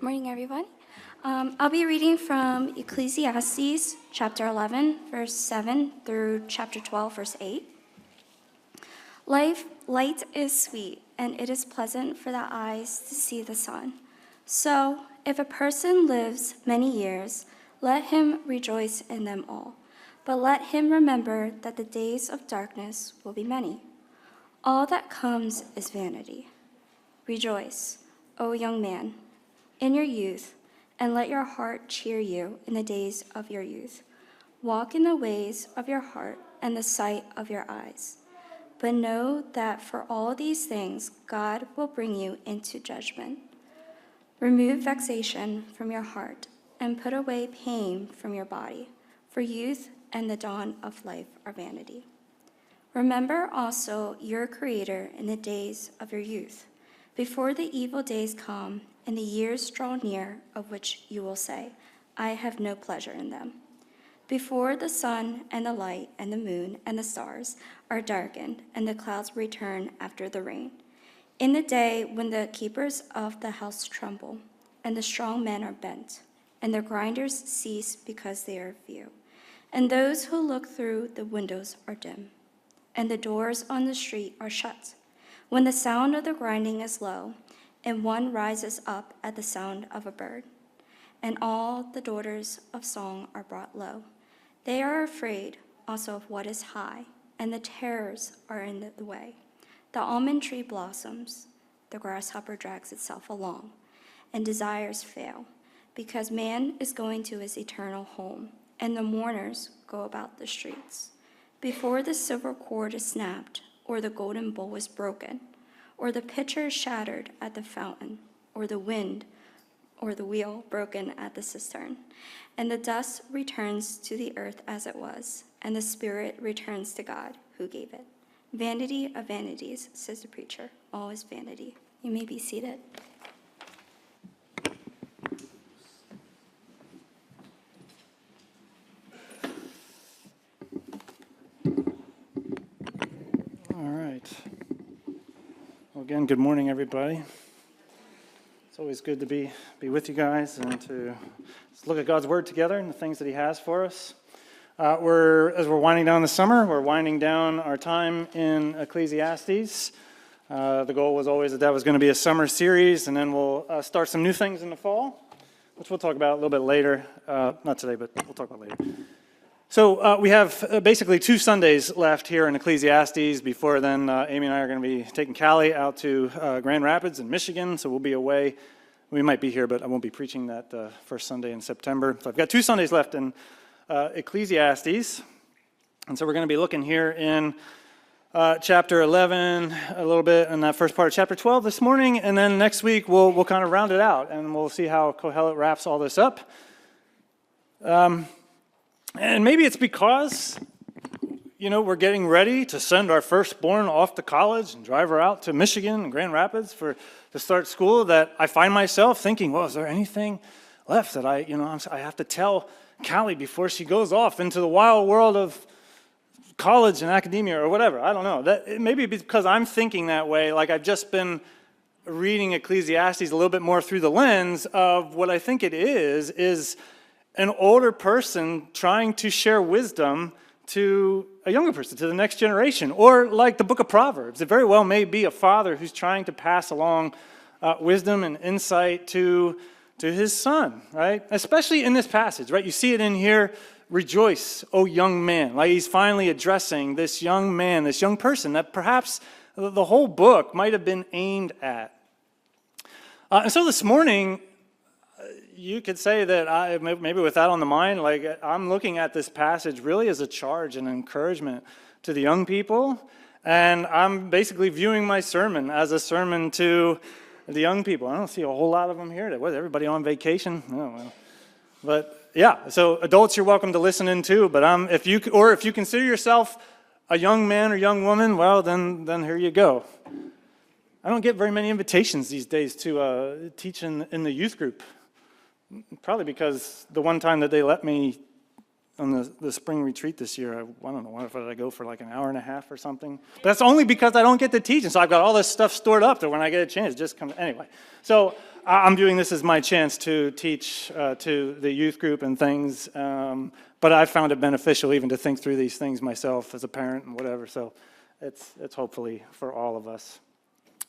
Morning, everyone. I'll be reading from Ecclesiastes chapter 11, verse 7 through chapter 12, verse 8. Light is sweet, and it is pleasant for the eyes to see the sun. So, if a person lives many years, let him rejoice in them all. But let him remember that the days of darkness will be many. All that comes is vanity. Rejoice, O young man, in your youth, and let your heart cheer you in the days of your youth. Walk in the ways of your heart and the sight of your eyes. But know that for all these things God will bring you into judgment. Remove vexation from your heart and put away pain from your body, for youth and the dawn of life are vanity. Remember also your Creator in the days of your youth, before the evil days come and the years draw near, of which you will say, I have no pleasure in them. Before the sun and the light and the moon and the stars are darkened, and the clouds return after the rain. In the day when the keepers of the house tremble, and the strong men are bent, and the grinders cease because they are few, and those who look through the windows are dim, and the doors on the street are shut, when the sound of the grinding is low, and one rises up at the sound of a bird, and all the daughters of song are brought low. They are afraid also of what is high, and the terrors are in the way. The almond tree blossoms, the grasshopper drags itself along, and desires fail, because man is going to his eternal home, and the mourners go about the streets. Before the silver cord is snapped, or the golden bowl is broken, or the pitcher shattered at the fountain, or the wind or the wheel broken at the cistern. And the dust returns to the earth as it was, and the spirit returns to God who gave it. Vanity of vanities, says the preacher, all is vanity. You may be seated. All right. Well, again, good morning, everybody. It's always good to be with you guys and to look at God's Word together and the things that He has for us. As we're winding down the summer, we're winding down our time in Ecclesiastes. The goal was always that was going to be a summer series, and then we'll start some new things in the fall, which we'll talk about a little bit later. Not today, but we'll talk about later. So we have basically 2 Sundays left here in Ecclesiastes. Before then, Amy and I are going to be taking Callie out to Grand Rapids in Michigan, so we'll be away. We might be here, but I won't be preaching that first Sunday in September. So I've got 2 Sundays left in Ecclesiastes, and so we're going to be looking here in chapter 11 a little bit, and that first part of chapter 12 this morning, and then next week we'll kind of round it out, and we'll see how Kohelet wraps all this up. And maybe it's because, we're getting ready to send our firstborn off to college and drive her out to Michigan and Grand Rapids to start school, that I find myself thinking, well, is there anything left that I have to tell Callie before she goes off into the wild world of college and academia or whatever? I don't know. Maybe because I'm thinking that way, like I've just been reading Ecclesiastes a little bit more through the lens of what I think it is an older person trying to share wisdom to a younger person, to the next generation. Or like the book of Proverbs, it very well may be a father who's trying to pass along wisdom and insight to his son, right? Especially in this passage, right? You see it in here, rejoice, O young man. Like he's finally addressing this young man, this young person that perhaps the whole book might have been aimed at. And so this morning, you could say that maybe with that on the mind, like I'm looking at this passage really as a charge and encouragement to the young people, and I'm basically viewing my sermon as a sermon to the young people. I don't see a whole lot of them here. Was everybody on vacation? Oh, well. But yeah, so adults, you're welcome to listen in too. But if you consider yourself a young man or young woman, well, then here you go. I don't get very many invitations these days to teach in the youth group. Probably because the one time that they let me on the spring retreat this year, I don't know, what did I go for like an hour and a half or something? But that's only because I don't get to teach, and so I've got all this stuff stored up that when I get a chance, it just comes, anyway. So I'm viewing this as my chance to teach to the youth group and things, but I found it beneficial even to think through these things myself as a parent and whatever, so it's hopefully for all of us.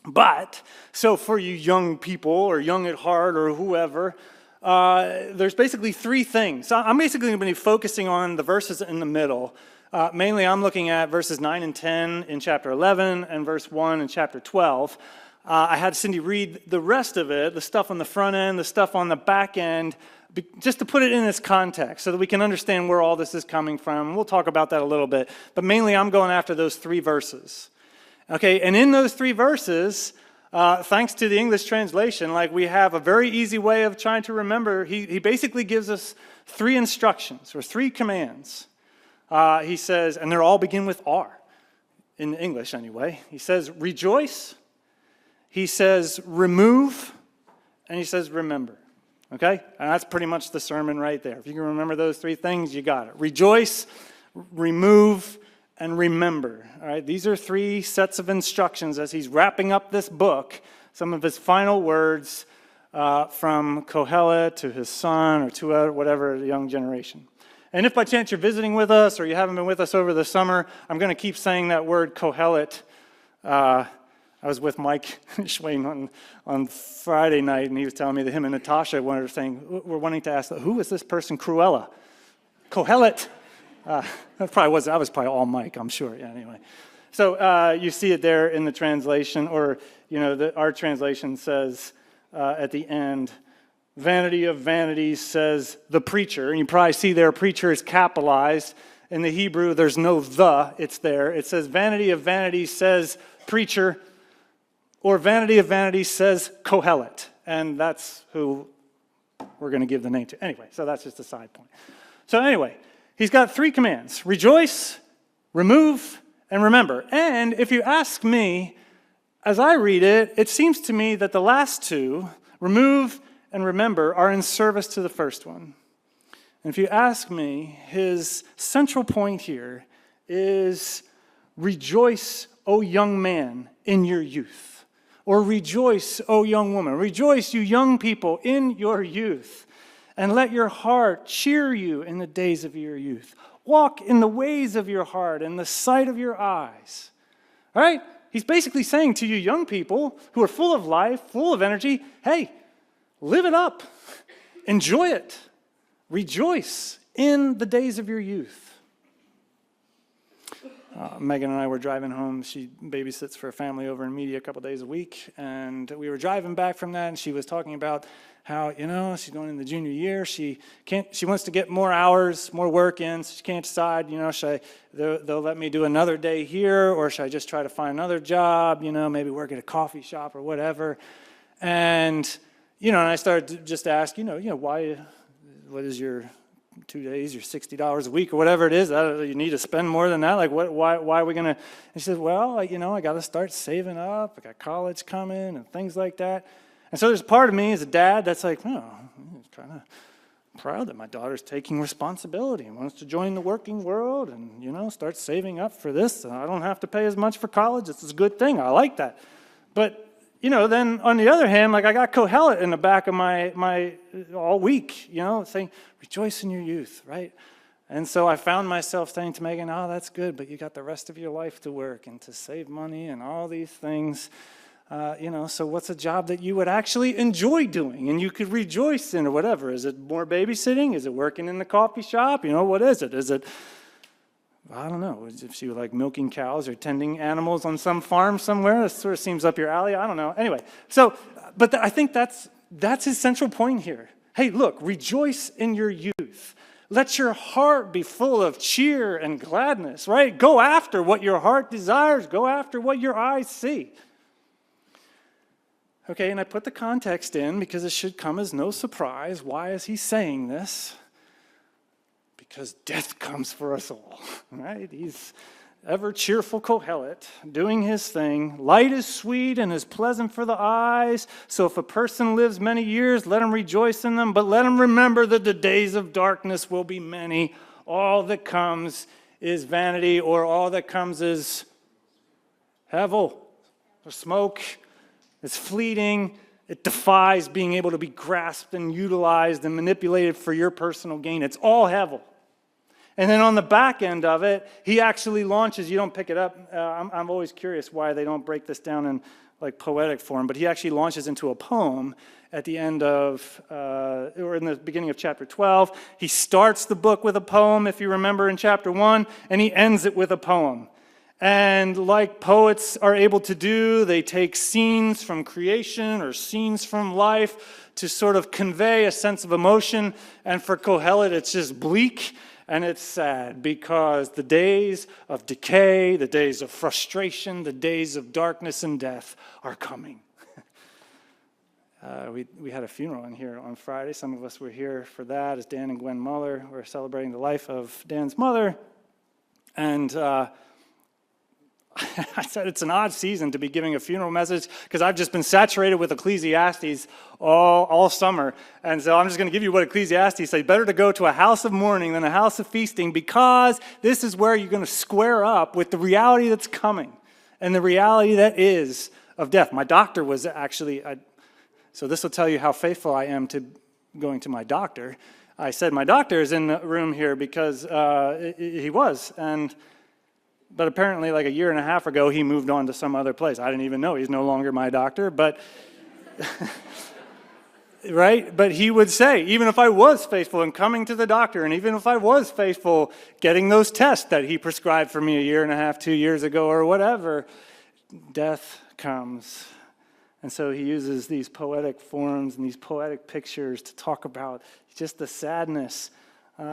But, so for you young people or young at heart or whoever, there's basically three things. So I'm basically going to be focusing on the verses in the middle. Mainly I'm looking at verses 9 and 10 in chapter 11 and verse 1 in chapter 12. I had Cindy read the rest of it, the stuff on the front end, the stuff on the back end, just to put it in its context so that we can understand where all this is coming from. We'll talk about that a little bit. But mainly I'm going after those three verses. Okay, and in those three verses, thanks to the English translation, like we have a very easy way of trying to remember. He basically gives us three instructions or three commands. He says, and they all begin with R, in English anyway. He says, rejoice. He says, remove. And he says, remember. Okay? And that's pretty much the sermon right there. If you can remember those three things, you got it. Rejoice, remove, and remember. All right? These are three sets of instructions as he's wrapping up this book, some of his final words from Kohelet to his son or to whatever, the young generation. And if by chance you're visiting with us or you haven't been with us over the summer, I'm going to keep saying that word Kohelet. I was with Mike Schwain on Friday night, and he was telling me that him and Natasha were wanting to ask, who is this person, Cruella? Kohelet. I was probably all Mike, I'm sure. Yeah, anyway. So you see it there in the translation, or, our translation says at the end, vanity of vanities, says the preacher. And you probably see there, preacher is capitalized. In the Hebrew, there's no the, it's there. It says vanity of vanities, says preacher, or vanity of vanities, says Kohelet. And that's who we're going to give the name to. Anyway, so that's just a side point. So anyway, he's got three commands: rejoice, remove, and remember. And if you ask me, as I read it, it seems to me that the last two, remove and remember, are in service to the first one. And if you ask me, his central point here is rejoice, O young man, in your youth. Or rejoice, O young woman. Rejoice, you young people, in your youth. And let your heart cheer you in the days of your youth. Walk in the ways of your heart and the sight of your eyes. All right? He's basically saying to you young people who are full of life, full of energy, hey, live it up. Enjoy it. Rejoice in the days of your youth. Megan and I were driving home. She babysits for a family over in Media a couple days a week. And we were driving back from that, and she was talking about how, she's going in the junior year. She wants to get more hours, more work in. So she can't decide, they'll let me do another day here, or should I just try to find another job, maybe work at a coffee shop or whatever. And and I started to just ask, why, what is your 2 days, your $60 a week or whatever it is, you need to spend more than that? Like, why are we going to? He says, well, I got to start saving up. I got college coming and things like that. And so there's part of me as a dad that's like, I'm kind of proud that my daughter's taking responsibility and wants to join the working world and, start saving up for this. I don't have to pay as much for college. It's a good thing. I like that. But then on the other hand, like I got Kohelet in the back of my all week, saying, rejoice in your youth, right? And so I found myself saying to Megan, oh, that's good, but you got the rest of your life to work and to save money and all these things. So what's a job that you would actually enjoy doing and you could rejoice in or whatever? Is it more babysitting? Is it working in the coffee shop? What is it? Is it, I don't know, if she was like milking cows or tending animals on some farm somewhere? That sort of seems up your alley. I don't know. Anyway, so, but I think that's his central point here. Hey, look, rejoice in your youth. Let your heart be full of cheer and gladness, right? Go after what your heart desires. Go after what your eyes see. Okay, and I put the context in because it should come as no surprise. Why is he saying this? Because death comes for us all, right? He's ever cheerful Kohelet, doing his thing. Light is sweet and is pleasant for the eyes. So if a person lives many years, let him rejoice in them. But let him remember that the days of darkness will be many. All that comes is vanity, or all that comes is hevel, or smoke. It's fleeting. It defies being able to be grasped and utilized and manipulated for your personal gain. It's all hevel. And then on the back end of it, he actually launches, you don't pick it up. I'm always curious why they don't break this down in like poetic form, but he actually launches into a poem at the end of, or in the beginning of chapter 12. He starts the book with a poem, if you remember in chapter 1, and he ends it with a poem. And like poets are able to do, they take scenes from creation or scenes from life to sort of convey a sense of emotion. And for Kohelet, it's just bleak and it's sad because the days of decay, the days of frustration, the days of darkness and death are coming. We had a funeral in here on Friday. Some of us were here for that as Dan and Gwen Muller were celebrating the life of Dan's mother. And I said it's an odd season to be giving a funeral message because I've just been saturated with Ecclesiastes all summer. And so I'm just going to give you what Ecclesiastes says. Better to go to a house of mourning than a house of feasting because this is where you're going to square up with the reality that's coming and the reality that is of death. My doctor was actually, so this will tell you how faithful I am to going to my doctor. I said my doctor is in the room here because he was. But apparently, like a year and a half ago, he moved on to some other place. I didn't even know he's no longer my doctor, but right? But he would say, even if I was faithful in coming to the doctor, and even if I was faithful getting those tests that he prescribed for me a year and a half, 2 years ago, or whatever, death comes. And so he uses these poetic forms and these poetic pictures to talk about just the sadness. In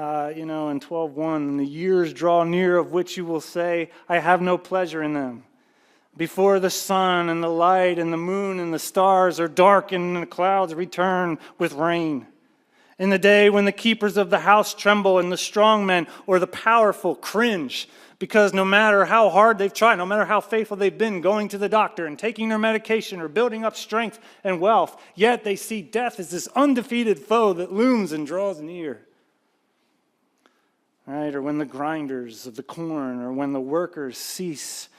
12:1, and the years draw near of which you will say, I have no pleasure in them. Before the sun and the light and the moon and the stars are darkened and the clouds return with rain. In the day when the keepers of the house tremble and the strong men or the powerful cringe, because no matter how hard they've tried, no matter how faithful they've been going to the doctor and taking their medication or building up strength and wealth, yet they see death as this undefeated foe that looms and draws near. Right, or when the grinders of the corn, or when the workers cease,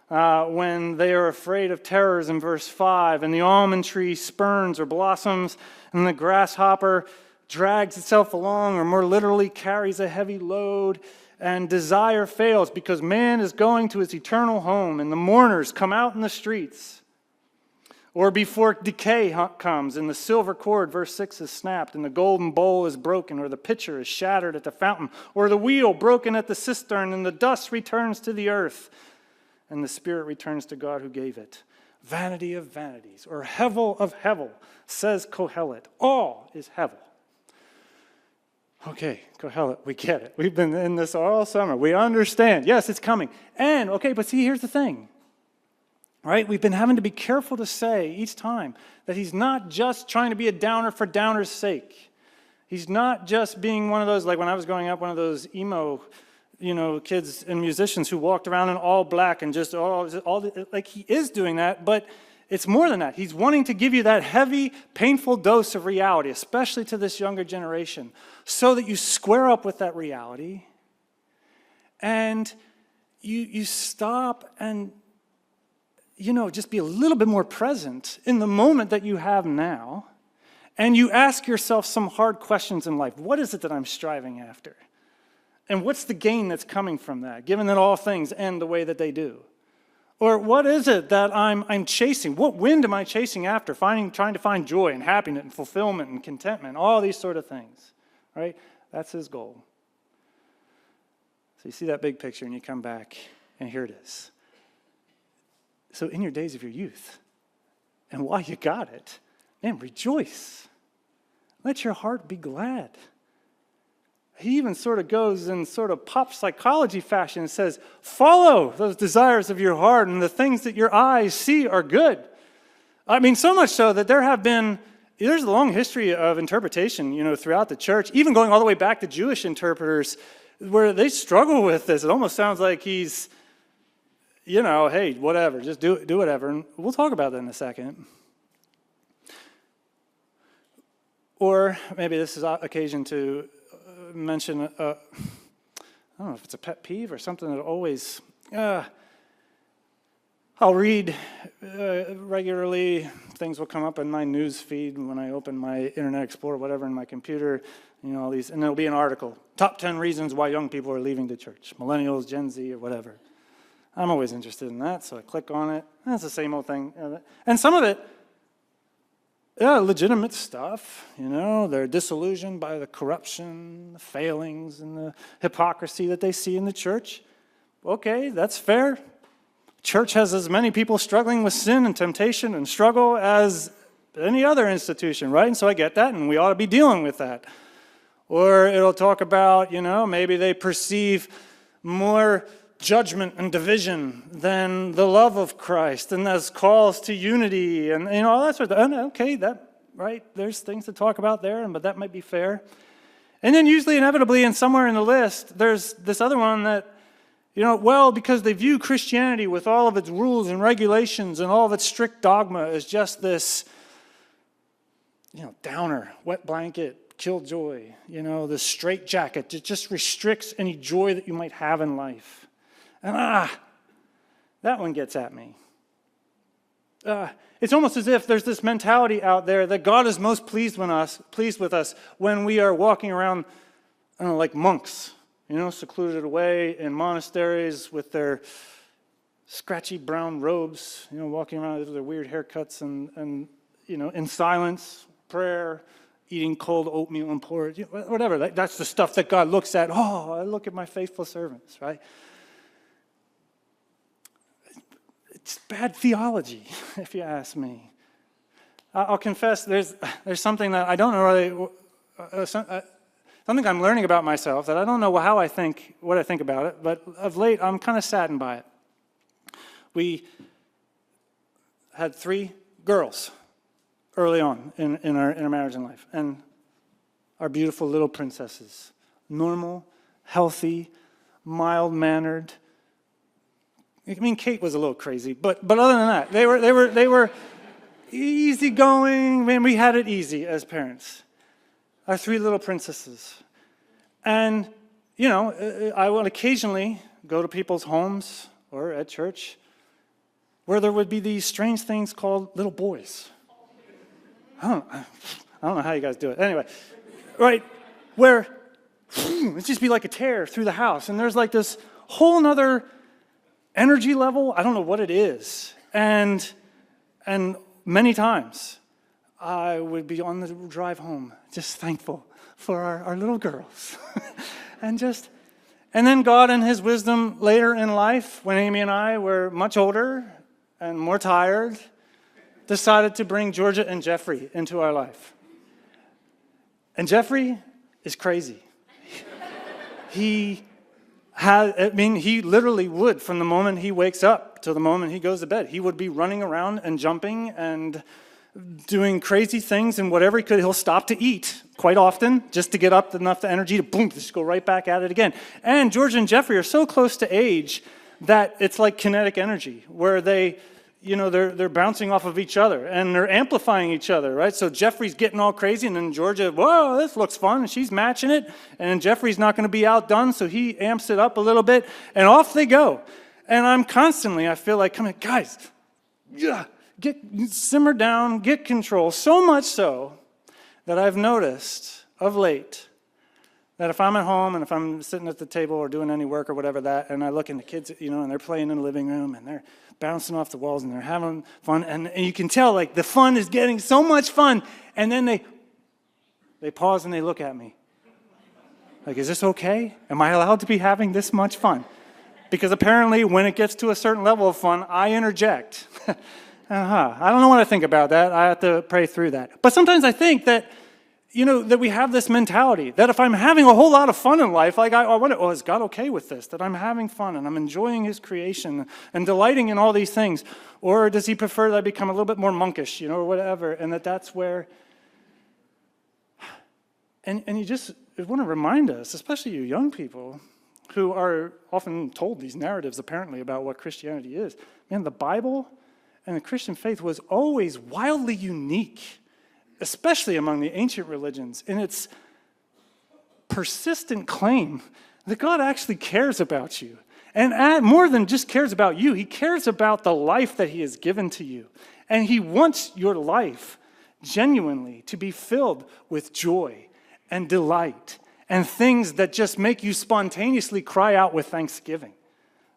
when they are afraid of terrors in verse 5, and the almond tree spurns or blossoms, and the grasshopper drags itself along, or more literally carries a heavy load, and desire fails because man is going to his eternal home, and the mourners come out in the streets. Or before decay comes, and the silver cord, verse 6, is snapped, and the golden bowl is broken, or the pitcher is shattered at the fountain, or the wheel broken at the cistern, and the dust returns to the earth, and the spirit returns to God who gave it. Vanity of vanities, or hevel of hevel, says Kohelet. All is hevel. Okay, Kohelet, we get it. We've been in this all summer. We understand. Yes, it's coming. And, okay, but see, here's the thing. Right? We've been having to be careful to say each time that he's not just trying to be a downer for downer's sake. He's not just being one of those, like when I was growing up, one of those emo, kids and musicians who walked around in all black and just like he is doing that, but it's more than that. He's wanting to give you that heavy, painful dose of reality, especially to this younger generation, so that you square up with that reality and you stop and just be a little bit more present in the moment that you have now, and you ask yourself some hard questions in life. What is it that I'm striving after? And what's the gain that's coming from that, given that all things end the way that they do? Or what is it that I'm chasing? What wind am I chasing after? Trying to find joy and happiness and fulfillment and contentment, all these sort of things, right? That's his goal. So you see that big picture and you come back, and here it is. So in your days of your youth, and while you got it, man, rejoice. Let your heart be glad. He even sort of goes in sort of pop psychology fashion and says, follow those desires of your heart, and the things that your eyes see are good. I mean, so much so that there's a long history of interpretation, throughout the church, even going all the way back to Jewish interpreters, where they struggle with this. It almost sounds like he's, hey, whatever, just do whatever. And we'll talk about that in a second. Or maybe this is occasion to mention, I don't know if it's a pet peeve or something that always, I'll read regularly. Things will come up in my news feed when I open my Internet Explorer, whatever, in my computer. All these, and there'll be an article. Top 10 reasons why young people are leaving the church. Millennials, Gen Z, or whatever. I'm always interested in that, so I click on it. And it's the same old thing. And some of it, legitimate stuff. They're disillusioned by the corruption, the failings, and the hypocrisy that they see in the church. Okay, that's fair. Church has as many people struggling with sin and temptation and struggle as any other institution, right? And so I get that, and we ought to be dealing with that. Or it'll talk about, maybe they perceive more judgment and division than the love of Christ, and there's calls to unity, and all that sort of thing. Okay, right? There's things to talk about there, but that might be fair. And then usually, inevitably, and somewhere in the list, there's this other one that, because they view Christianity with all of its rules and regulations and all of its strict dogma as just this, downer, wet blanket, killjoy, the straitjacket that just restricts any joy that you might have in life. And that one gets at me. It's almost as if there's this mentality out there that God is most pleased with us when we are walking around, like monks, secluded away in monasteries with their scratchy brown robes, walking around with their weird haircuts and in silence, prayer, eating cold oatmeal and porridge, whatever. That's the stuff that God looks at. Oh, I look at my faithful servants, right? It's bad theology, if you ask me. I'll confess there's something that I don't know really, something I'm learning about myself that I don't know what I think about it, but of late I'm kind of saddened by it. We had 3 girls early on in our marriage and life, and our beautiful little princesses, normal, healthy, mild-mannered. Kate was a little crazy, but other than that, they were easygoing. Man, we had it easy as parents. Our 3 little princesses. And, I would occasionally go to people's homes or at church where there would be these strange things called little boys. I don't know how you guys do it. Anyway, right, where it'd just be like a tear through the house. And there's like this whole nother energy level. I don't know what it is. And many times I would be on the drive home just thankful for our little girls. and then God in his wisdom later in life, when Amy and I were much older and more tired, decided to bring Georgia and Jeffrey into our life. And Jeffrey is crazy. He literally would, from the moment he wakes up to the moment he goes to bed, he would be running around and jumping and doing crazy things, and whatever he could, he'll stop to eat quite often just to get up enough energy to boom, just go right back at it again. And Georgia and Jeffrey are so close to age that it's like kinetic energy, where they're bouncing off of each other and they're amplifying each other, right? So Jeffrey's getting all crazy, and then Georgia, whoa, this looks fun, and she's matching it, and Jeffrey's not going to be outdone, so he amps it up a little bit, and off they go. And I'm constantly, I feel like, come on, guys, simmer down, get control. So much so that I've noticed of late that if I'm at home and if I'm sitting at the table or doing any work or whatever that, and I look and the kids, and they're playing in the living room and they're bouncing off the walls and they're having fun, and you can tell like the fun is getting so much fun, and then they pause and they look at me. Like, is this okay? Am I allowed to be having this much fun? Because apparently when it gets to a certain level of fun, I interject. I don't know what I think about that. I have to pray through that. But sometimes I think that, that we have this mentality that if I'm having a whole lot of fun in life, like I wonder, is God okay with this? That I'm having fun and I'm enjoying his creation and delighting in all these things? Or does he prefer that I become a little bit more monkish, or whatever, and that's where... And you just want to remind us, especially you young people, who are often told these narratives apparently about what Christianity is. Man, the Bible and the Christian faith was always wildly unique, especially among the ancient religions, in its persistent claim that God actually cares about you And more than just cares about you, he cares about the life that he has given to you. And he wants your life genuinely to be filled with joy and delight and things that just make you spontaneously cry out with thanksgiving.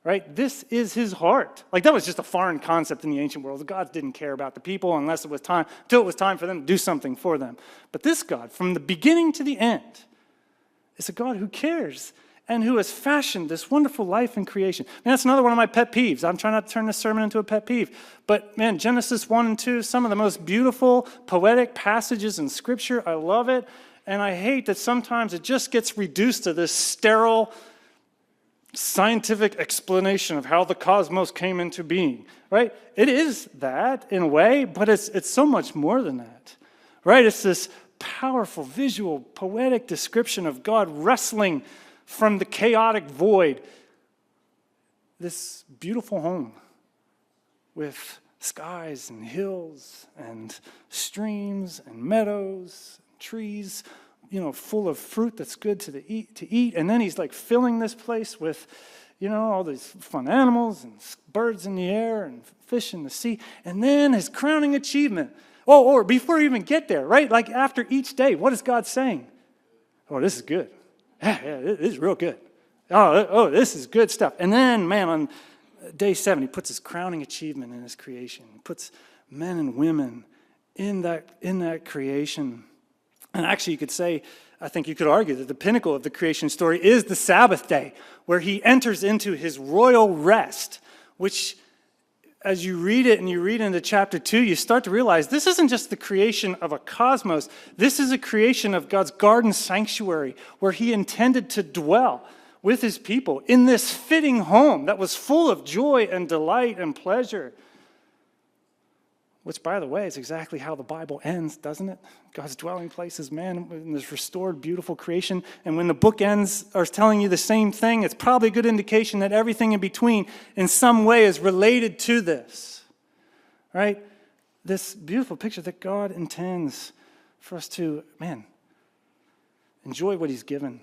Right? This is his heart. Like, that was just a foreign concept in the ancient world. The gods didn't care about the people until it was time for them to do something for them. But this God, from the beginning to the end, is a God who cares and who has fashioned this wonderful life in creation. And that's another one of my pet peeves. I'm trying not to turn this sermon into a pet peeve. But man, Genesis 1 and 2, some of the most beautiful, poetic passages in Scripture. I love it. And I hate that sometimes it just gets reduced to this sterile, scientific explanation of how the cosmos came into being, right? It is that in a way, but it's so much more than that, right? It's this powerful, visual, poetic description of God wrestling from the chaotic void, this beautiful home with skies and hills and streams and meadows, and trees, full of fruit that's good to eat. And then he's like filling this place with, all these fun animals and birds in the air and fish in the sea. And then his crowning achievement. Or before we even get there, right? Like after each day, what is God saying? Oh, this is good. Yeah, this is real good. Oh, this is good stuff. And then, man, on day 7, he puts his crowning achievement in his creation. He puts men and women in that creation. And actually, you could say, I think you could argue that the pinnacle of the creation story is the Sabbath day, where he enters into his royal rest, which, as you read it and you read into chapter 2, you start to realize this isn't just the creation of a cosmos. This is a creation of God's garden sanctuary, where he intended to dwell with his people in this fitting home that was full of joy and delight and pleasure. Which, by the way, is exactly how the Bible ends, doesn't it? God's dwelling place is man in this restored, beautiful creation. And when the book ends are telling you the same thing, it's probably a good indication that everything in between in some way is related to this. Right? This beautiful picture that God intends for us to, enjoy what he's given.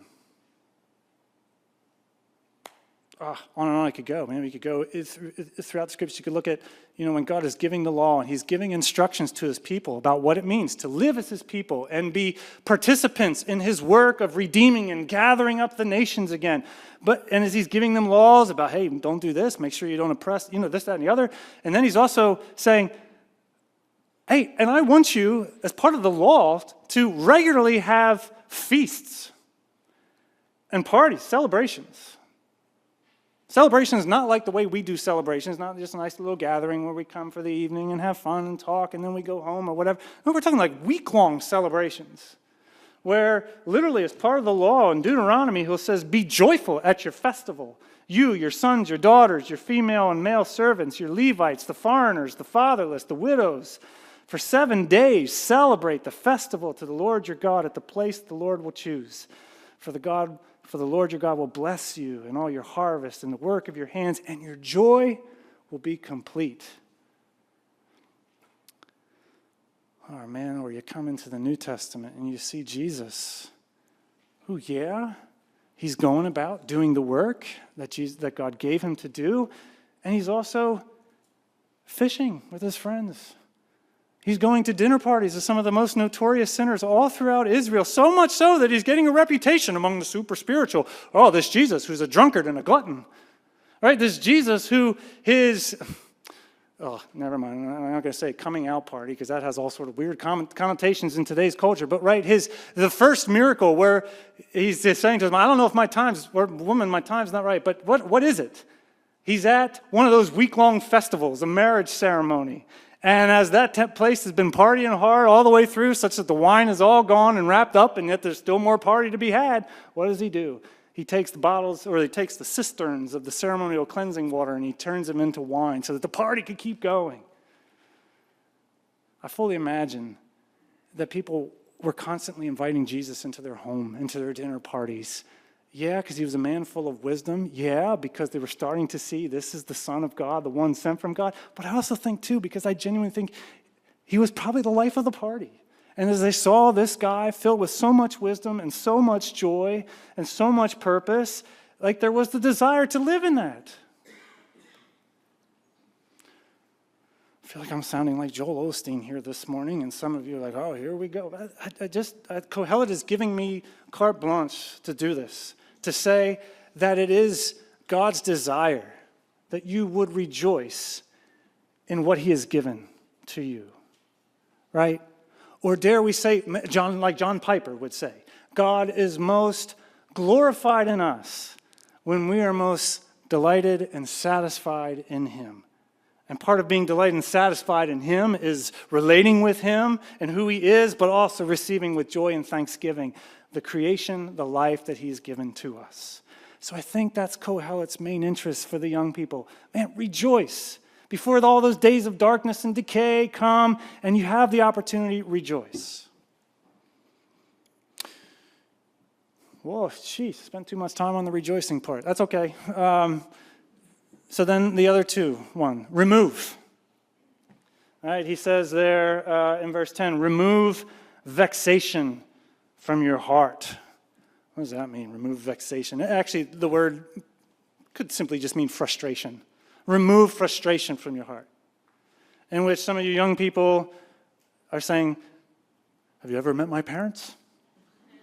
On and on I could go, man. We could go throughout the scriptures. You could look at, when God is giving the law and he's giving instructions to his people about what it means to live as his people and be participants in his work of redeeming and gathering up the nations again. And as he's giving them laws about, hey, don't do this, make sure you don't oppress, this, that, and the other. And then he's also saying, hey, and I want you, as part of the law, to regularly have feasts and parties, celebrations. Celebration is not like the way we do celebrations, not just a nice little gathering where we come for the evening and have fun and talk and then we go home or whatever. No, we're talking like week-long celebrations where literally as part of the law in Deuteronomy, he says, be joyful at your festival. You, your sons, your daughters, your female and male servants, your Levites, the foreigners, the fatherless, the widows. For 7 days celebrate the festival to the Lord your God at the place the Lord will choose. For the Lord your God will bless you in all your harvest and the work of your hands, and your joy will be complete. Oh, man, or you come into the New Testament and you see Jesus, who, he's going about doing the work that God gave him to do, and he's also fishing with his friends. He's going to dinner parties of some of the most notorious sinners all throughout Israel, so much so that he's getting a reputation among the super spiritual. Oh, this Jesus who's a drunkard and a glutton. Right? This Jesus who never mind. I'm not going to say coming out party because that has all sort of weird connotations in today's culture. But the first miracle where he's just saying to them, I don't know if my time's not right, but what is it? He's at one of those week-long festivals, a marriage ceremony. And as that place has been partying hard all the way through, such that the wine is all gone and wrapped up, and yet there's still more party to be had, what does he do? He takes the cisterns of the ceremonial cleansing water, and he turns them into wine so that the party could keep going. I fully imagine that people were constantly inviting Jesus into their home, into their dinner parties. Yeah, because he was a man full of wisdom. Yeah, because they were starting to see this is the Son of God, the one sent from God. But I also think, too, because I genuinely think he was probably the life of the party. And as they saw this guy filled with so much wisdom and so much joy and so much purpose, like there was the desire to live in that. I feel like I'm sounding like Joel Osteen here this morning, and some of you are like, oh, here we go. Kohelet is giving me carte blanche to do this, to say that it is God's desire that you would rejoice in what he has given to you, right? Or dare we say, like John Piper would say, God is most glorified in us when we are most delighted and satisfied in him. And part of being delighted and satisfied in him is relating with him and who he is, but also receiving with joy and thanksgiving the creation, the life that he's given to us. So I think that's Kohelet's main interest for the young people. Man, rejoice. Before all those days of darkness and decay come, and you have the opportunity, rejoice. Whoa, geez, spent too much time on the rejoicing part. That's okay. So then the other two, remove. All right, he says there in verse 10, remove vexation from your heart. What does that mean, remove vexation? Actually, the word could simply just mean frustration. Remove frustration from your heart. In which some of you young people are saying, have you ever met my parents?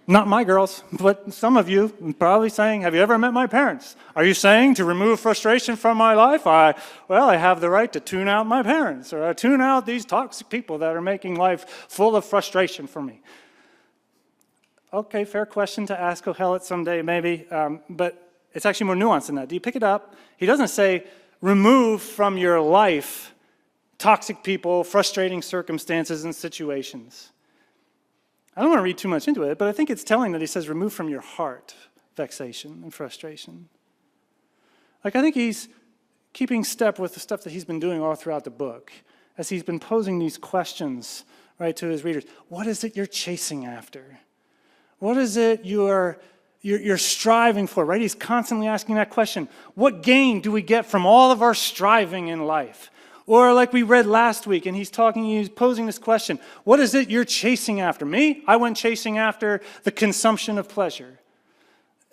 Not my girls, but some of you probably saying, have you ever met my parents? Are you saying to remove frustration from my life? I have the right to tune out my parents, or I tune out these toxic people that are making life full of frustration for me. Okay, fair question to ask Kohelet someday, maybe, but it's actually more nuanced than that. Do you pick it up? He doesn't say, remove from your life toxic people, frustrating circumstances and situations. I don't want to read too much into it, but I think it's telling that he says remove from your heart vexation and frustration. Like, I think he's keeping step with the stuff that he's been doing all throughout the book as he's been posing these questions, right, to his readers. What is it you're chasing after? What is it you're striving for, right? He's constantly asking that question. What gain do we get from all of our striving in life? Or like we read last week, and he's posing this question. What is it you're chasing after? Me? I went chasing after the consumption of pleasure.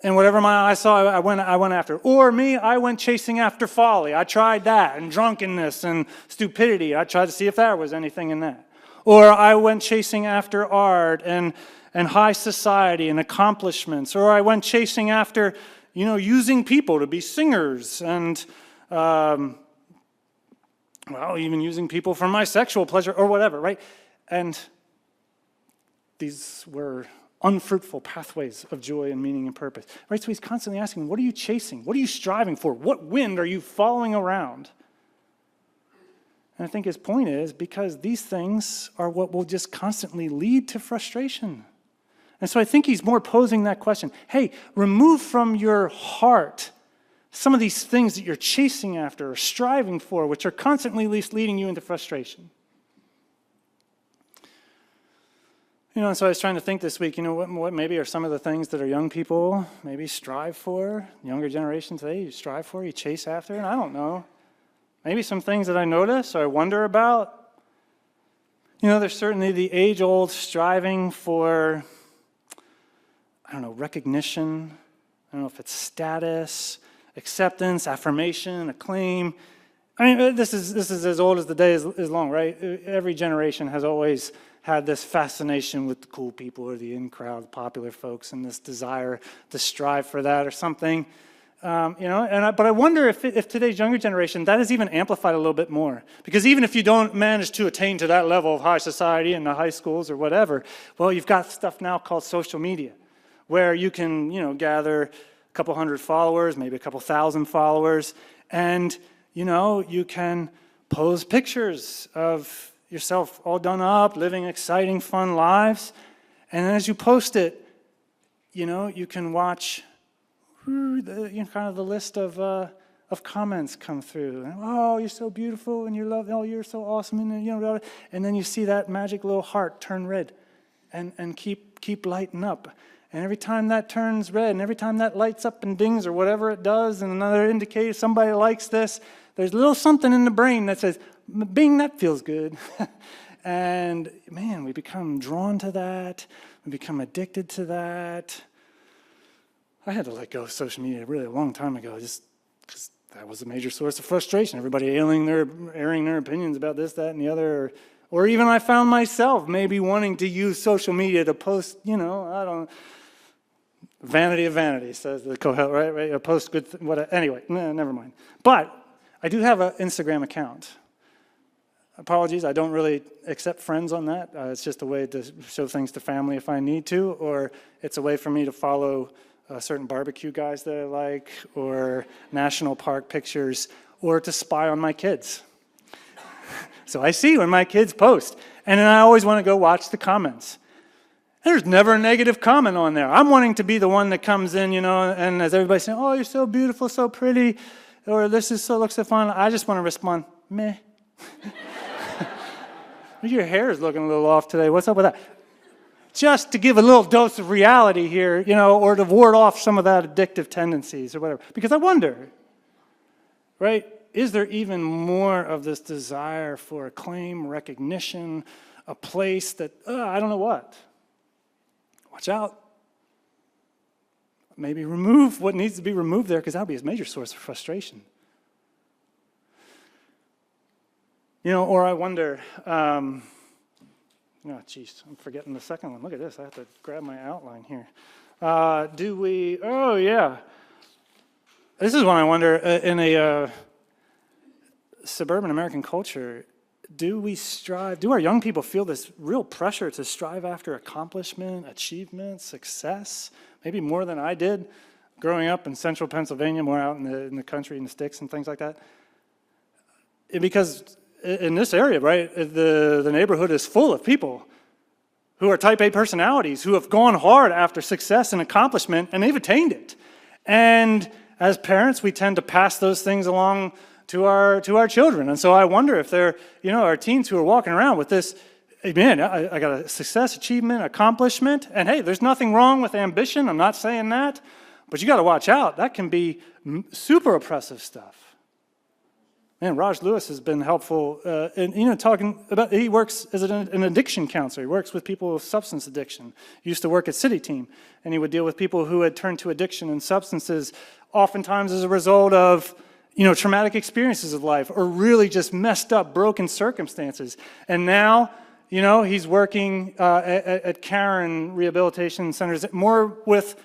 And whatever my eye saw, I went after. Or me, I went chasing after folly. I tried that, and drunkenness, and stupidity. I tried to see if there was anything in that. Or I went chasing after art, and high society, and accomplishments. Or I went chasing after, using people to be singers, and even using people for my sexual pleasure or whatever, right? And these were unfruitful pathways of joy and meaning and purpose, right? So he's constantly asking, what are you chasing? What are you striving for? What wind are you following around? And I think his point is because these things are what will just constantly lead to frustration. And so I think he's more posing that question. Hey, remove from your heart some of these things that you're chasing after or striving for, which are constantly leading you into frustration. And so I was trying to think this week, what maybe are some of the things that our young people maybe strive for, younger generation today, you strive for, you chase after, and I don't know. Maybe some things that I notice or I wonder about. There's certainly the age-old striving for, recognition. I don't know if it's status, acceptance, affirmation, acclaim. This is as old as the day is long, right? Every generation has always had this fascination with the cool people or the in-crowd popular folks and this desire to strive for that or something. But I wonder if today's younger generation, that is even amplified a little bit more. Because even if you don't manage to attain to that level of high society in the high schools or whatever, well, you've got stuff now called social media, where you can, gather a couple hundred followers, maybe a couple thousand followers, and, you can pose pictures of yourself all done up, living exciting, fun lives. And then as you post it, you can watch the list of comments come through. Oh, you're so beautiful, and you're so awesome, and then you see that magic little heart turn red, and keep lighting up. And every time that turns red, and every time that lights up and dings or whatever it does, and another indicator somebody likes this, there's a little something in the brain that says, "Bing, that feels good." And man, we become drawn to that. We become addicted to that. I had to let go of social media really a long time ago, just because that was a major source of frustration. Everybody airing their opinions about this, that, and the other. Or even I found myself maybe wanting to use social media to post, vanity of vanity, says the Kohelet, right? Post good, anyway, never mind. But I do have an Instagram account. Apologies, I don't really accept friends on that. It's just a way to show things to family if I need to, or it's a way for me to follow certain barbecue guys that I like, or national park pictures, or to spy on my kids. So I see when my kids post, and then I always want to go watch the comments. There's never a negative comment on there. I'm wanting to be the one that comes in, and as everybody's saying, oh, you're so beautiful, so pretty, or looks so fun, I just want to respond, meh. Your hair is looking a little off today. What's up with that? Just to give a little dose of reality here, or to ward off some of that addictive tendencies or whatever. Because I wonder, right, is there even more of this desire for acclaim, recognition, a place that, I don't know what? Watch out. Maybe remove what needs to be removed there, because that would be a major source of frustration. Or I wonder, I'm forgetting the second one. Look at this. I have to grab my outline here. This is one I wonder, in a suburban American culture, do our young people feel this real pressure to strive after accomplishment, achievement, success, maybe more than I did growing up in central Pennsylvania, more out in the country, in the sticks and things like that? Because in this area, right, the neighborhood is full of people who are type A personalities, who have gone hard after success and accomplishment, and they've attained it. And as parents, we tend to pass those things along to our children. And so I wonder if there, are teens who are walking around with this, man, I got a success, achievement, accomplishment, and hey, there's nothing wrong with ambition. I'm not saying that, but you got to watch out. That can be super oppressive stuff. Man, Raj Lewis has been helpful in, talking about, he works as an addiction counselor. He works with people with substance addiction. He used to work at City Team, and he would deal with people who had turned to addiction and substances, oftentimes as a result of, traumatic experiences of life, or really just messed up, broken circumstances. And now, he's working at Karen Rehabilitation Centers, more with,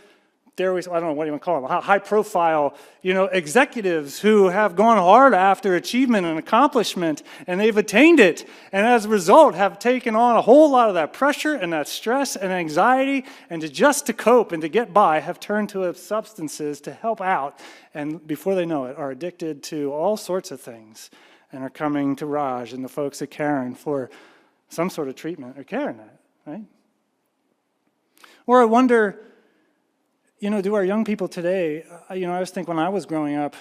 I don't know what you want to call them, high-profile, executives who have gone hard after achievement and accomplishment, and they've attained it, and as a result have taken on a whole lot of that pressure and that stress and anxiety, and to cope and to get by, have turned to substances to help out, and before they know it, are addicted to all sorts of things, and are coming to Raj and the folks at Karen for some sort of treatment or care in that, right? Or I wonder, do our young people today, I was thinking when I was growing up,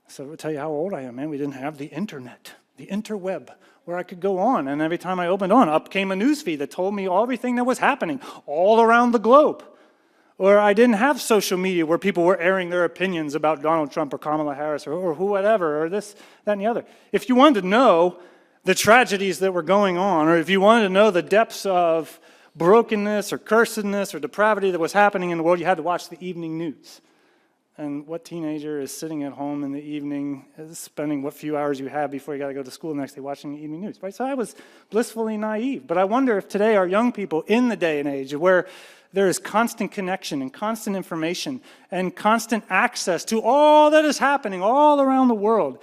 so I'll tell you how old I am, man, we didn't have the internet, the interweb, where I could go on, and every time I opened on, up came a news feed that told me everything that was happening all around the globe. Or I didn't have social media where people were airing their opinions about Donald Trump or Kamala Harris or whatever, or this, that, and the other. If you wanted to know the tragedies that were going on, or if you wanted to know the depths of brokenness or cursedness or depravity that was happening in the world, you had to watch the evening news. And what teenager is sitting at home in the evening, spending what few hours you have before you got to go to school the next day watching the evening news, right? So I was blissfully naive. But I wonder if today our young people, in the day and age where there is constant connection and constant information and constant access to all that is happening all around the world,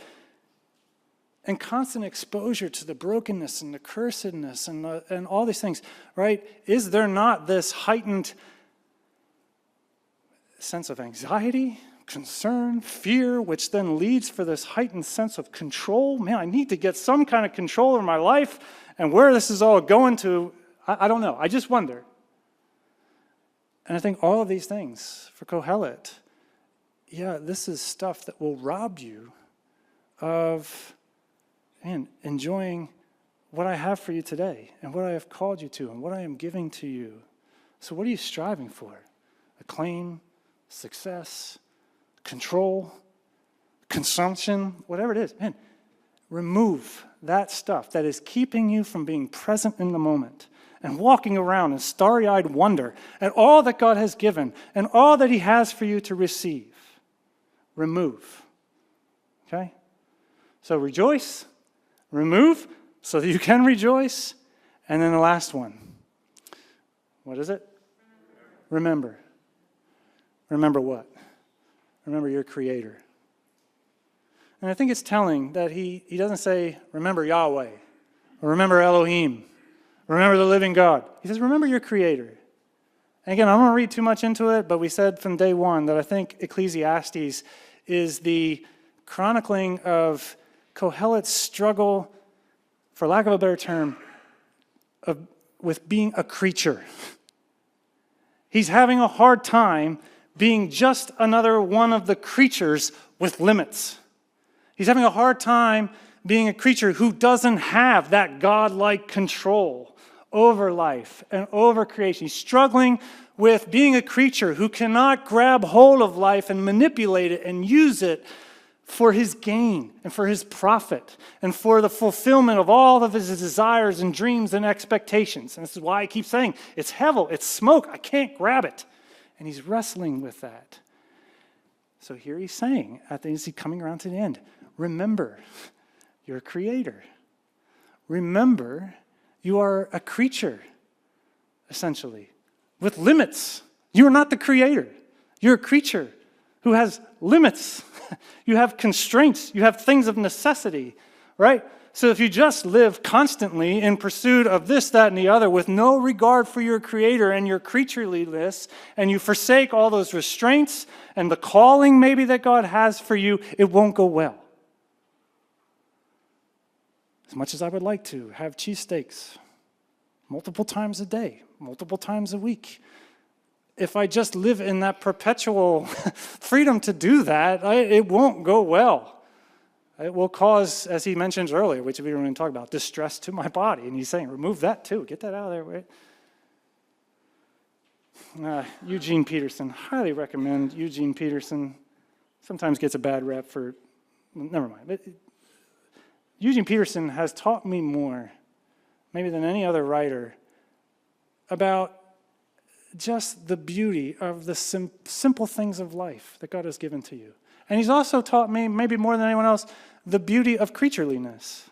and constant exposure to the brokenness and the cursedness and all these things, right? Is there not this heightened sense of anxiety, concern, fear, which then leads for this heightened sense of control? Man, I need to get some kind of control over my life, and where this is all going to, I don't know. I just wonder. And I think all of these things for Kohelet, this is stuff that will rob you of enjoying what I have for you today and what I have called you to and what I am giving to you. So what are you striving for? Acclaim, success, control, consumption, whatever it is. Remove that stuff that is keeping you from being present in the moment and walking around in starry-eyed wonder at all that God has given and all that he has for you to receive. Remove. Okay? So rejoice, remove, so that you can rejoice. And then the last one. What is it? Remember. Remember what? Remember your Creator. And I think it's telling that he doesn't say, remember Yahweh, or remember Elohim, remember the living God. He says, remember your Creator. And again, I don't want to read too much into it, but we said from day one that I think Ecclesiastes is the chronicling of Kohelet's struggle, for lack of a better term, with being a creature. He's having a hard time being just another one of the creatures with limits. He's having a hard time being a creature who doesn't have that God-like control over life and over creation. He's struggling with being a creature who cannot grab hold of life and manipulate it and use it for his gain and for his profit and for the fulfillment of all of his desires and dreams and expectations. And this is why I keep saying, it's hevel, it's smoke, I can't grab it. And he's wrestling with that. So here he's saying, as he's coming around to the end, remember your Creator. Remember you are a creature, essentially, with limits. You are not the Creator. You're a creature who has limits. You have constraints. You have things of necessity, right? So if you just live constantly in pursuit of this, that, and the other with no regard for your Creator and your creatureliness, and you forsake all those restraints and the calling maybe that God has for you, it won't go well. As much as I would like to have cheesesteaks multiple times a day, multiple times a week, if I just live in that perpetual freedom to do that, it won't go well. It will cause, as he mentions earlier, which we didn't even talk about, distress to my body. And he's saying, remove that too. Get that out of there. Right? Eugene Peterson. Highly recommend Eugene Peterson. Sometimes gets a bad rep for, never mind. But Eugene Peterson has taught me more, maybe than any other writer, about just the beauty of the simple things of life that God has given to you. And he's also taught me, maybe more than anyone else, the beauty of creatureliness.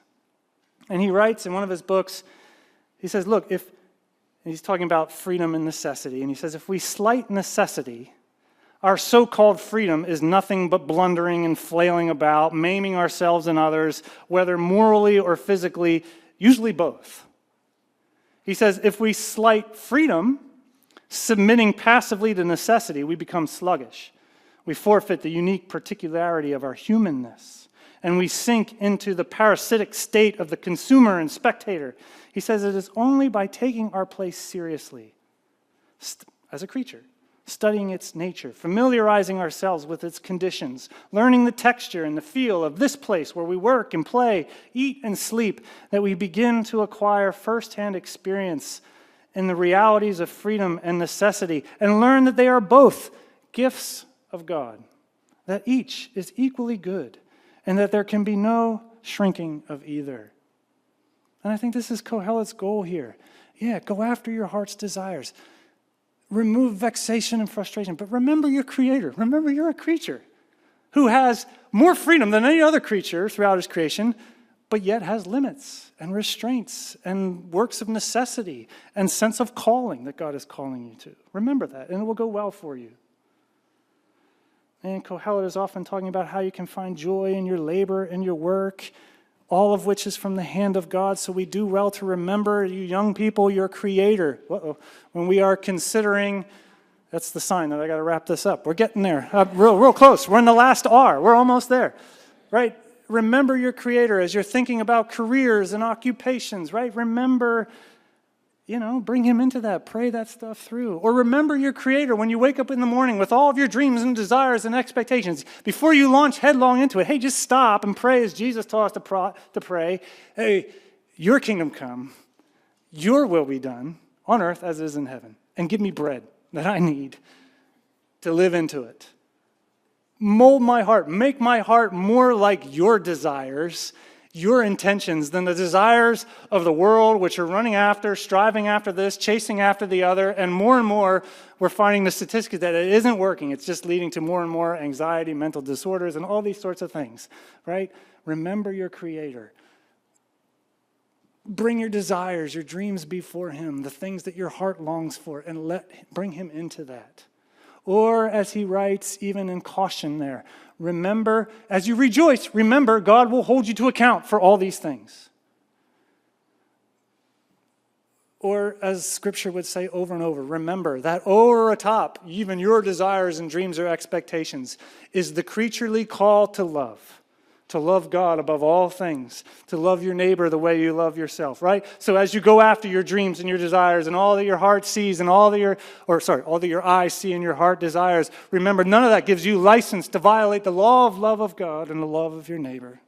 And he writes in one of his books, he says, look, he's talking about freedom and necessity, and he says, if we slight necessity, our so-called freedom is nothing but blundering and flailing about, maiming ourselves and others, whether morally or physically, usually both. He says, if we slight freedom, submitting passively to necessity, we become sluggish. We forfeit the unique particularity of our humanness, and we sink into the parasitic state of the consumer and spectator. He says it is only by taking our place seriously as a creature, studying its nature, familiarizing ourselves with its conditions, learning the texture and the feel of this place where we work and play, eat and sleep, that we begin to acquire firsthand experience in the realities of freedom and necessity, and learn that they are both gifts of God, that each is equally good, and that there can be no shrinking of either. And I think this is Kohelet's goal here. Yeah, go after your heart's desires. Remove vexation and frustration, but remember your Creator. Remember you're a creature who has more freedom than any other creature throughout his creation, but yet has limits and restraints and works of necessity and sense of calling that God is calling you to. Remember that, and it will go well for you. And Kohelet is often talking about how you can find joy in your labor and your work, all of which is from the hand of God. So we do well to remember, you young people, your Creator. When we are considering, that's the sign that I got to wrap this up. We're getting there, real close. We're in the last R. We're almost there, right? Remember your Creator as you're thinking about careers and occupations, right? Remember, bring him into that. Pray that stuff through. Or remember your Creator when you wake up in the morning with all of your dreams and desires and expectations. Before you launch headlong into it, hey, just stop and pray as Jesus taught us to pray. Hey, your kingdom come, your will be done on earth as it is in heaven. And give me bread that I need to live into it. Mold my heart. Make my heart more like your desires your intentions than the desires of the world, which are running after, striving after this, chasing after the other, and more, we're finding the statistics that it isn't working. It's just leading to more and more anxiety, mental disorders, and all these sorts of things, right? Remember your Creator. Bring your desires, your dreams before Him, the things that your heart longs for, and bring Him into that. Or, as he writes, even in caution there, remember, as you rejoice, remember God will hold you to account for all these things. Or, as Scripture would say over and over, remember that over atop even your desires and dreams or expectations is the creaturely call to love God above all things, to love your neighbor the way you love yourself, right? So as you go after your dreams and your desires and all that your heart sees and all that your eyes see and your heart desires, remember none of that gives you license to violate the law of love of God and the love of your neighbor.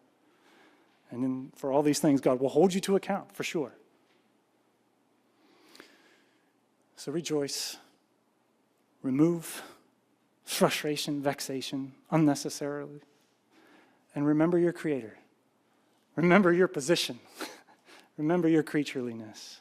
And then for all these things, God will hold you to account, for sure. So rejoice. Remove frustration, vexation, unnecessarily. And remember your Creator. Remember your position. Remember your creatureliness.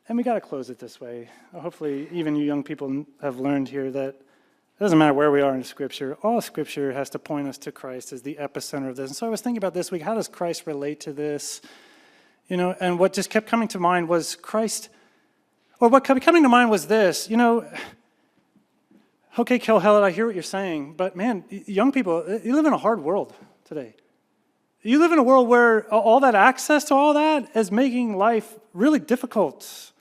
And we got to close it this way. Hopefully, even you young people have learned here that it doesn't matter where we are in Scripture. All Scripture has to point us to Christ as the epicenter of this. And so I was thinking about this week, how does Christ relate to this? And what just kept coming to mind was Christ, or what kept coming to mind was this, okay, Kelhelet, I hear what you're saying, but man, young people, you live in a hard world today. You live in a world where all that access to all that is making life really difficult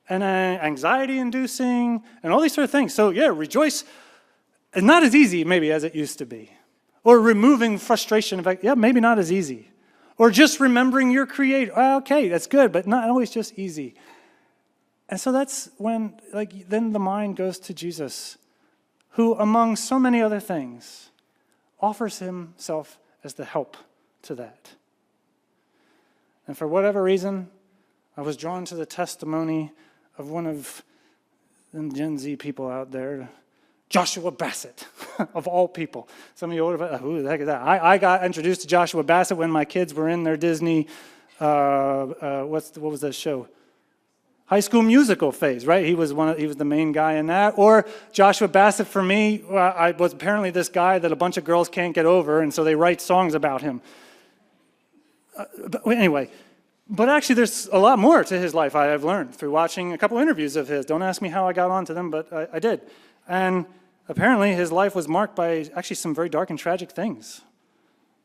and anxiety-inducing and all these sort of things. So yeah, rejoice. It's not as easy maybe as it used to be. Or removing frustration. In fact, yeah, maybe not as easy. Or just remembering your Creator. Okay, that's good, but not always just easy. And so that's when, then the mind goes to Jesus, who, among so many other things, offers himself as the help to that. And for whatever reason, I was drawn to the testimony of one of the Gen Z people out there, Joshua Bassett, of all people. Some of you older, who the heck is that? I got introduced to Joshua Bassett when my kids were in their Disney, what was that show? High School Musical phase, right? He was the main guy in that. Or Joshua Bassett, for me, I was apparently this guy that a bunch of girls can't get over, and so they write songs about him. But actually there's a lot more to his life I've learned through watching a couple interviews of his. Don't ask me how I got onto them, but I did. And apparently his life was marked by actually some very dark and tragic things.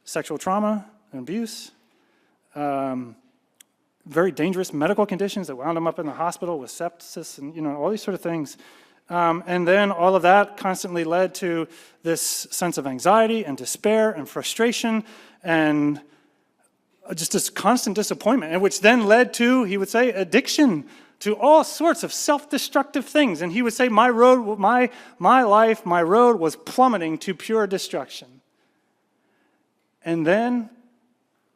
Sexual trauma and abuse. Very dangerous medical conditions that wound him up in the hospital with sepsis and all these sort of things. And then all of that constantly led to this sense of anxiety and despair and frustration and just this constant disappointment, and which then led to, he would say, addiction to all sorts of self-destructive things. And he would say, my road was plummeting to pure destruction. And then,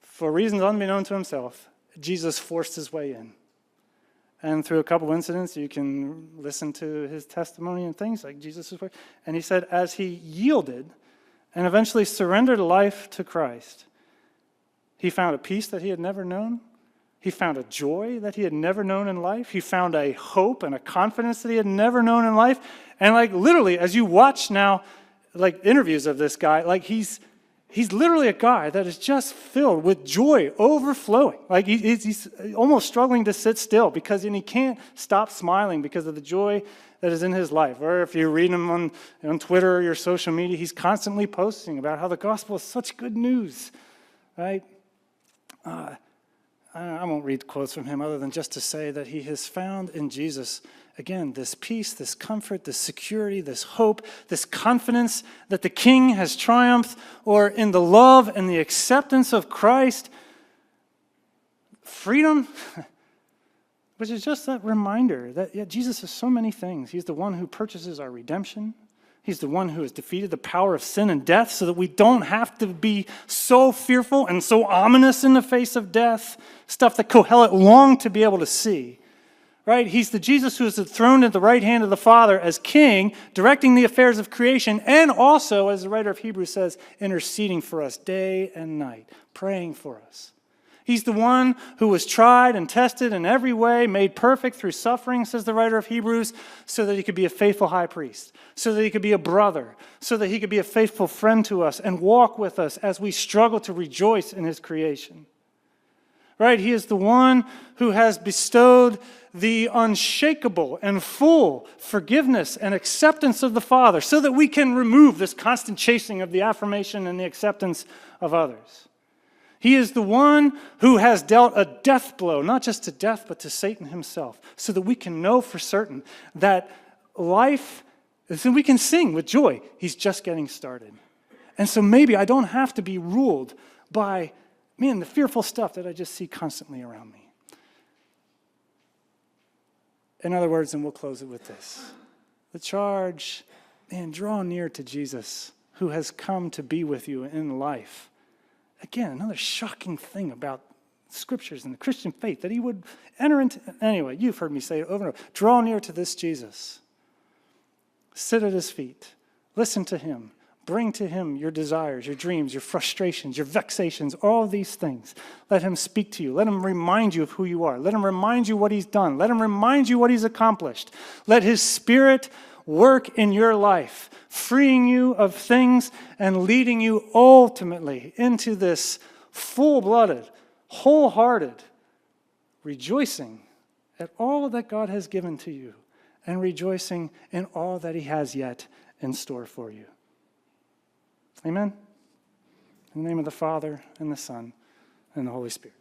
for reasons unbeknown to himself, Jesus forced his way in. And through a couple incidents, you can listen to his testimony and things like Jesus' way. And he said, as he yielded and eventually surrendered life to Christ, he found a peace that he had never known. He found a joy that he had never known in life. He found a hope and a confidence that he had never known in life. And literally, as you watch now, interviews of this guy, he's literally a guy that is just filled with joy, overflowing. He's almost struggling to sit still because he can't stop smiling because of the joy that is in his life. Or if you read him on Twitter or your social media, he's constantly posting about how the gospel is such good news, right? I won't read quotes from him other than just to say that he has found in Jesus, again, this peace, this comfort, this security, this hope, this confidence that the King has triumphed, or in the love and the acceptance of Christ, freedom, which is just that reminder that Jesus is so many things. He's the one who purchases our redemption. He's the one who has defeated the power of sin and death so that we don't have to be so fearful and so ominous in the face of death, stuff that Kohelet longed to be able to see. right? He's the Jesus who is enthroned at the right hand of the Father as king, directing the affairs of creation, and also, as the writer of Hebrews says, interceding for us day and night, praying for us. He's the one who was tried and tested in every way, made perfect through suffering, says the writer of Hebrews, so that he could be a faithful high priest, so that he could be a brother, so that he could be a faithful friend to us and walk with us as we struggle to rejoice in his creation. Right? He is the one who has bestowed the unshakable and full forgiveness and acceptance of the Father so that we can remove this constant chasing of the affirmation and the acceptance of others. He is the one who has dealt a death blow, not just to death, but to Satan himself, so that we can know for certain that life, so we can sing with joy. He's just getting started. And so maybe I don't have to be ruled by, the fearful stuff that I just see constantly around me. In other words, and we'll close it with this. The charge, draw near to Jesus, who has come to be with you in life. Again, another shocking thing about scriptures and the Christian faith, that he would enter into, anyway, you've heard me say it over and over. Draw near to this Jesus. Sit at his feet. Listen to him. Bring to him your desires, your dreams, your frustrations, your vexations, all these things. Let him speak to you. Let him remind you of who you are. Let him remind you what he's done. Let him remind you what he's accomplished. Let his Spirit work in your life, freeing you of things and leading you ultimately into this full-blooded, wholehearted rejoicing at all that God has given to you and rejoicing in all that he has yet in store for you. Amen? In the name of the Father, and the Son, and the Holy Spirit.